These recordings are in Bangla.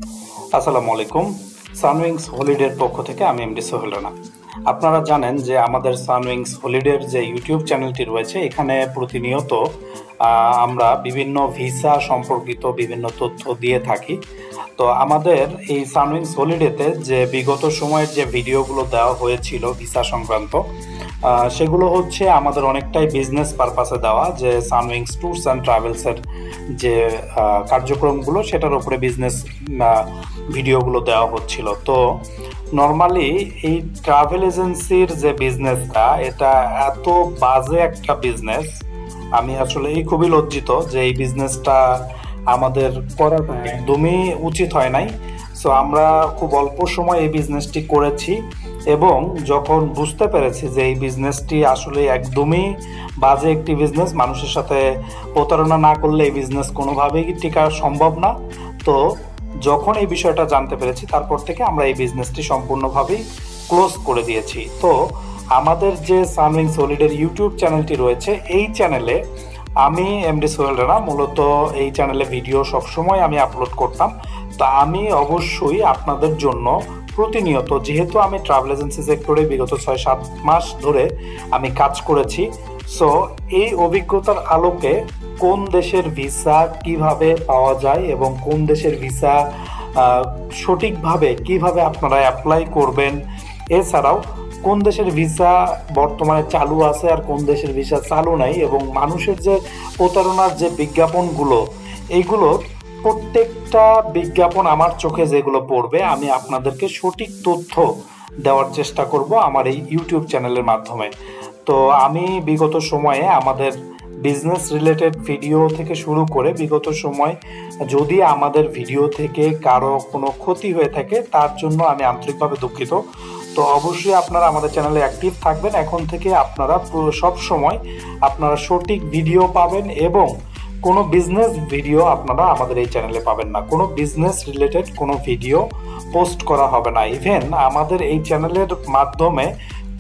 আসসালামু আলাইকুম। সানউইংস হলিডের পক্ষ থেকে আমি এমডি সোহেল রানা। আপনারা জানেন যে আমাদের সানউইংস হলিডের যে ইউটিউব চ্যানেলটি রয়েছে, এখানে প্রতিনিয়ত আমরা বিভিন্ন ভিসা সম্পর্কিত বিভিন্ন তথ্য দিয়ে থাকি। তো আমাদের এই সানউইংস হলিডেতে যে বিগত সময়ের যে ভিডিওগুলো দেওয়া হয়েছিল ভিসা সংক্রান্ত, সেগুলো হচ্ছে আমাদের অনেকটাই বিজনেস পারপাসে দেওয়া, যে সানউইংস ট্যুরস অ্যান্ড ট্রাভেলসের যে কার্যক্রমগুলো সেটার উপরে বিজনেস ভিডিওগুলো দেওয়া হচ্ছিল। তো নর্মালি এই ট্রাভেল এজেন্সির যে বিজনেসটা, এটা এত বাজে একটা বিজনেস, আমি আসলে খুবই লজ্জিত যে এই বিজনেসটা আমাদের করাটা একদমই উচিত হয় নাই। সো আমরা খুব অল্প সময় এই বিজনেসটি করেছি এবং যখন বুঝতে পেরেছি যে এই বিজনেসটি আসলে একদমই বাজে একটি বিজনেস, মানুষের সাথে প্রতারণা না করলে এই বিজনেস কোনোভাবেই টিকা সম্ভব না। তো যখন এই বিষয়টা জানতে পেরেছি, তারপর থেকে আমরা এই বিজনেসটি সম্পূর্ণভাবেই ক্লোজ করে দিয়েছি। তো আমাদের যে সানউইংস হলিডের ইউটিউব চ্যানেলটি রয়েছে, এই চ্যানেলে আমি এমডি সোহেল রানা মূলত এই চ্যানেলে ভিডিও সবসময় আমি আপলোড করতাম। তা আমি অবশ্যই আপনাদের জন্য প্রতিনিয়ত, যেহেতু আমি ট্রাভেল এজেন্সি সেক্টরে বিগত 6-7 মাস ধরে আমি কাজ করেছি, সো এই অভিজ্ঞতার আলোকে কোন দেশের ভিসা কিভাবে পাওয়া যায় এবং কোন দেশের ভিসা সঠিকভাবে কিভাবে আপনারা অ্যাপ্লাই করবেন, এছাড়াও কোন দেশের ভিসা বর্তমানে চালু আছে আর কোন দেশের ভিসা চালু নাই, এবং মানুষের যে প্রতারণার যে বিজ্ঞাপনগুলো, এইগুলো প্রত্যেকটা বিজ্ঞাপন আমার চোখে যেগুলো পড়বে, আমি আপনাদেরকে সঠিক তথ্য দেওয়ার চেষ্টা করব আমার এই ইউটিউব চ্যানেলের মাধ্যমে। তো আমি বিগত সময়ে আমাদের বিজনেস রিলেটেড ভিডিও থেকে শুরু করে বিগত সময় যদি আমাদের ভিডিও থেকে কারো কোনো ক্ষতি হয়ে থাকে, তার জন্য আমি আন্তরিকভাবে দুঃখিত। তো অবশ্যই আপনারা আমাদের চ্যানেলে অ্যাক্টিভ থাকবেন। এখন থেকে আপনারা সব সময় আপনারা সঠিক ভিডিও পাবেন এবং কোনো বিজনেস ভিডিও আপনারা আমাদের এই চ্যানেলে পাবেন না। কোনো বিজনেস রিলেটেড কোনো ভিডিও পোস্ট করা হবে না। ইভেন আমাদের এই চ্যানেলের মাধ্যমে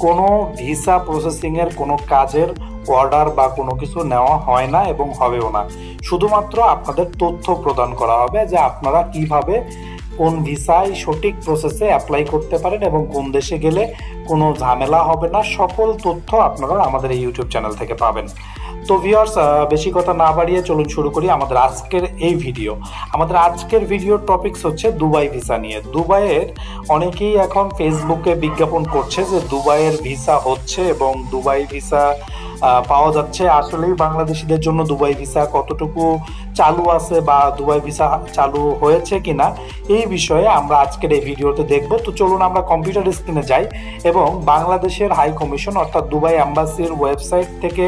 কোনো ভিসা প্রসেসিংয়ের কোনো কাজের অর্ডার বা কোনো কিছু নেওয়া হয় না এবং হবেও না। শুধুমাত্র আপনাদের তথ্য প্রদান করা হবে যে আপনারা কিভাবে কোন ভিসায় সঠিক প্রসেসে অ্যাপ্লাই করতে পারেন এবং কোন দেশে গেলে কোনো ঝামেলা হবে না। সকল তথ্য আপনারা আমাদের এই ইউটিউব চ্যানেল থেকে পাবেন। তো ভিউয়ার্স, বেশি কথা না বাড়িয়ে চলুন শুরু করি আমাদের আজকের এই ভিডিও। আমাদের আজকের ভিডিওর টপিকস হচ্ছে দুবাই ভিসা নিয়ে। দুবাইয়ের অনেকেই এখন ফেসবুকে বিজ্ঞাপন করছে যে দুবাইয়ের ভিসা হচ্ছে এবং দুবাই ভিসা পাওয়া যাচ্ছে। আসলেই বাংলাদেশিদের জন্য দুবাই ভিসা কতটুকু চালু আছে বা দুবাই ভিসা চালু হয়েছে কিনা, এই বিষয়ে আমরা আজকের এই ভিডিওতে দেখব। তো চলুন আমরা কম্পিউটার স্ক্রিনে যাই এবং বাংলাদেশের হাই কমিশন অর্থাৎ দুবাই অ্যাম্বাসির ওয়েবসাইট থেকে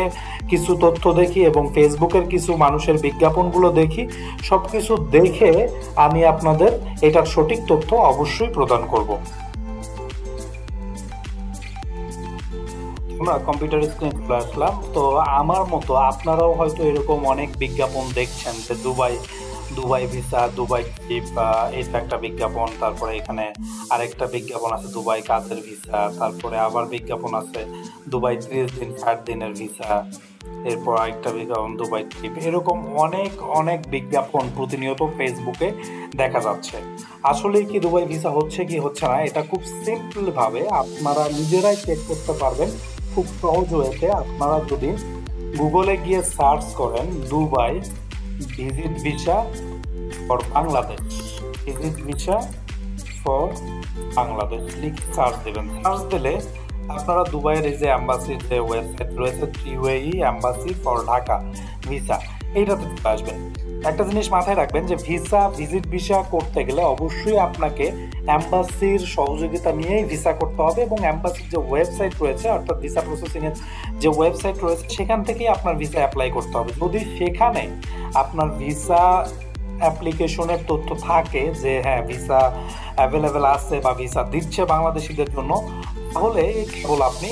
কিছু তথ্য দেখি এবং ফেসবুকের কিছু মানুষের বিজ্ঞাপনগুলো দেখি। সব কিছু দেখে আমি আপনাদের এটার সঠিক তথ্য অবশ্যই প্রদান করব। আমরা কম্পিউটার স্ক্রিনে চলে আসলাম। তো আমার মতো আপনারাও হয়তো এরকম অনেক বিজ্ঞাপন দেখছেন যে দুবাই ভিসা, দুবাই ট্রিপ, এটা একটা বিজ্ঞাপন। তারপরে এখানে আরেকটা বিজ্ঞাপন আছে দুবাই কাজের ভিসা, তারপরে আবার বিজ্ঞাপন আছে দুবাই 30 দিন 60 দিনের ভিসা, এরপর আরেকটা বিজ্ঞাপন দুবাই ট্রিপ। এরকম অনেক অনেক বিজ্ঞাপন প্রতিনিয়ত ফেসবুকে দেখা যাচ্ছে। আসলে কি দুবাই ভিসা হচ্ছে কি হচ্ছে না, এটা খুব সিম্পল ভাবে আপনারা নিজেরাই চেক করতে পারবেন খুব সহজ ওয়েতে। আপনারা যদি গুগলে গিয়ে সার্চ করেন Dubai visit visa for Bangladesh, visit visa for Bangladesh লিখে সার্চ দেবেন। সার্চ দিলে আপনারা দুবাইয়ের এই যে অ্যাম্বাসির যে ওয়েবসাইট রয়েছে, ত্রিওয়েই অ্যাম্বাসি ফর ঢাকা ভিসা, এইটাতে চলে আসবেন। একটা জিনিস মাথায় রাখবেন যে ভিজিট ভিসা করতে গেলে অবশ্যই আপনাকে অ্যাম্বাসির সহযোগিতা নিয়েই ভিসা করতে হবে এবং অ্যাম্বাসির যে ওয়েবসাইট রয়েছে অর্থাৎ ভিসা প্রসেসিংয়ের যে ওয়েবসাইট রয়েছে সেখান থেকেই আপনার ভিসা অ্যাপ্লাই করতে হবে। যদি সেখানে আপনার ভিসা অ্যাপ্লিকেশনের তথ্য থাকে যে হ্যাঁ ভিসা অ্যাভেলেবেল আছে বা ভিসা দিচ্ছে বাংলাদেশিদের জন্য, তাহলে কেবল আপনি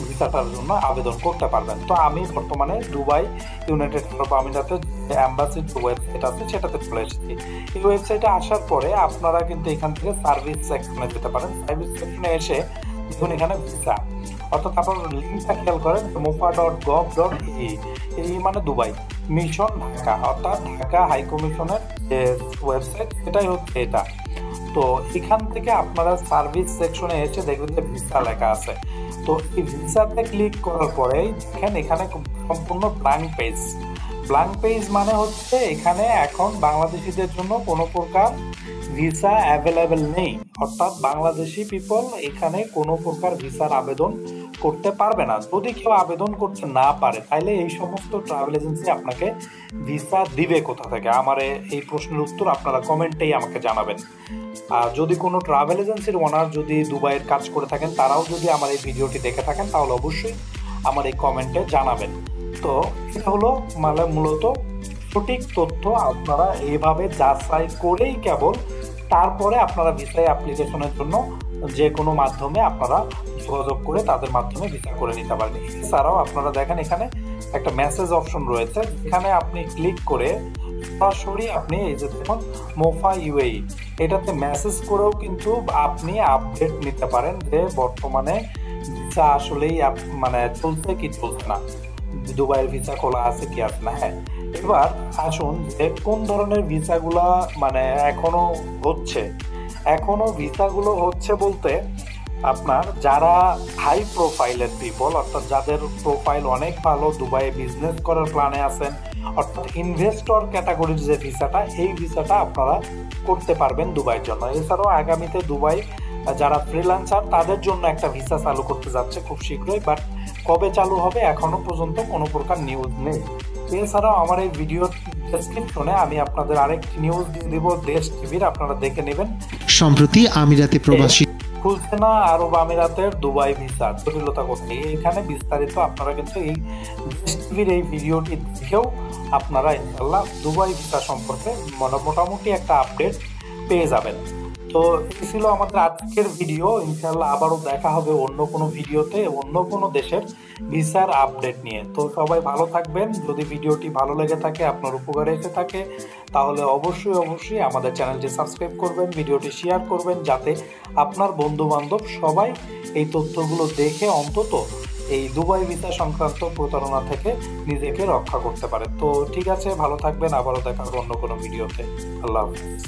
ভিসাটার জন্য আবেদন করতে পারবেন। তো আমি বর্তমানে দুবাই ইউনাইটেড আরব আমিরাতের যে অ্যাম্বাসির যে ওয়েবসাইট আছে সেটাতে চলে এসেছি। এই ওয়েবসাইটে আসার পরে আপনারা কিন্তু এখান থেকে সার্ভিস সেকশনে যেতে পারেন। সার্ভিস সেকশনে এসে দেখুন এখানে ভিসা, অর্থাৎ আপনার লিঙ্কটা খেয়াল করেন mofa.gov.ae, এই মানে দুবাই মিশন ঢাকা, অর্থাৎ ঢাকা হাই কমিশনের যে ওয়েবসাইট সেটাই হচ্ছে এটা। তো এখান থেকে আপনারা সার্ভিস সেকশনে এসে দেখবেন যে ভিসা লেখা আছে। তো এই ভিসাতে ক্লিক করার পরে দেখেন এখানে সম্পূর্ণ ব্ল্যাঙ্ক পেজ মানে হচ্ছে এখানে এখন বাংলাদেশিদের জন্য কোনো প্রকার ভিসা অ্যাভেলেবেল নেই, অর্থাৎ বাংলাদেশি পিপল এখানে কোনো প্রকার ভিসার আবেদন করতে পারবে না। যদি কেউ আবেদন করতে না পারে তাহলে এই সমস্ত ট্রাভেল এজেন্সি আপনাকে ভিসা দিবে কোথা থেকে? আমার এই প্রশ্নের উত্তর আপনারা কমেন্টেই আমাকে জানাবেন। আর যদি কোনো ট্রাভেল এজেন্সির ওনার যদি দুবাইয়ের কাজ করে থাকেন, তারাও যদি আমার এই ভিডিওটি দেখে থাকেন, তাহলে অবশ্যই আমার এই কমেন্টে জানাবেন। তো এটা হলো মানে মূলত সঠিক তথ্য আপনারা এইভাবে যাচাই করেই কেবল তারপরে আপনারা ভিসা অ্যাপ্লিকেশনের জন্য যে কোনো মাধ্যমে আপনারা যোগাযোগ করে তাদের মাধ্যমে ভিসা করে নিতে পারেন। এছাড়াও আপনারা দেখেন এখানে একটা মেসেজ অপশন রয়েছে, যেখানে আপনি ক্লিক করে সরাসরি আপনি এই যে দেখুন মোফা ইউএই, এটাতে মেসেজ করেও কিন্তু আপনি আপডেট নিতে পারেন যে বর্তমানে ভিসা আসলেই মানে চলছে কি চলছে না, দুবাইয়ের ভিসা খোলা আছে কি আছে না। হ্যাঁ, এবার আসুন যে কোন ধরনের ভিসাগুলা মানে এখনো ভিসাগুলো হচ্ছে বলতে আপনার যারা হাই প্রোফাইলের পিপল, অর্থাৎ যাদের প্রোফাইল অনেক ভালো, দুবাইয়ে বিজনেস করার প্ল্যানে আছেন, অর্থাৎ ইনভেস্টর ক্যাটাগরির যে ভিসাটা, এই ভিসাটা আপনারা করতে পারবেন দুবাইয়ের জন্য। এছাড়াও আগামীতে দুবাই যারা ফ্রিল্যান্সার তাদের জন্য একটা ভিসা চালু করতে যাচ্ছে খুব শীঘ্রই, বাট কবে চালু হবে এখনো পর্যন্ত কোনো প্রকার নিউজ নেই। এছাড়াও আমার এই ভিডিওর ডেসক্রিপশনে আমি আপনাদের আরেকটি নিউজ দিয়ে দিব দেশ টিভির, আপনারা দেখে নেবেন। সম্প্রতি আমিরাতে প্রবাসী খুলছে না আরব আমিরাতের দুবাই ভিসা, জটিলতা কোথায়? এখানে বিস্তারিত আপনারা কিন্তু এই দেশ টিভির এই ভিডিওটি দেখেও আপনারা ইনশাল্লাহ দুবাই ভিসা সম্পর্কে মোটামুটি একটা আপডেট পেয়ে যাবেন। তো এই ছিল আমাদের আজকের ভিডিও। ইনশাল্লাহ আবারও দেখা হবে অন্য কোনো ভিডিওতে অন্য কোনো দেশের ভিসার আপডেট নিয়ে। তো সবাই ভালো থাকবেন। যদি ভিডিওটি ভালো লেগে থাকে, আপনার উপকারে এসে থাকে, তাহলে অবশ্যই আমাদের চ্যানেলটি সাবস্ক্রাইব করবেন, ভিডিওটি শেয়ার করবেন, যাতে আপনার বন্ধু বান্ধব সবাই এই তথ্যগুলো দেখে অন্তত এই দুবাই ভিসা সংক্রান্ত প্রতারণা থেকে নিজেকে রক্ষা করতে পারে। তো ঠিক আছে, ভালো থাকবেন, আবারও দেখা হবে অন্য কোনো ভিডিওতে। আল্লাহ হাফিজ।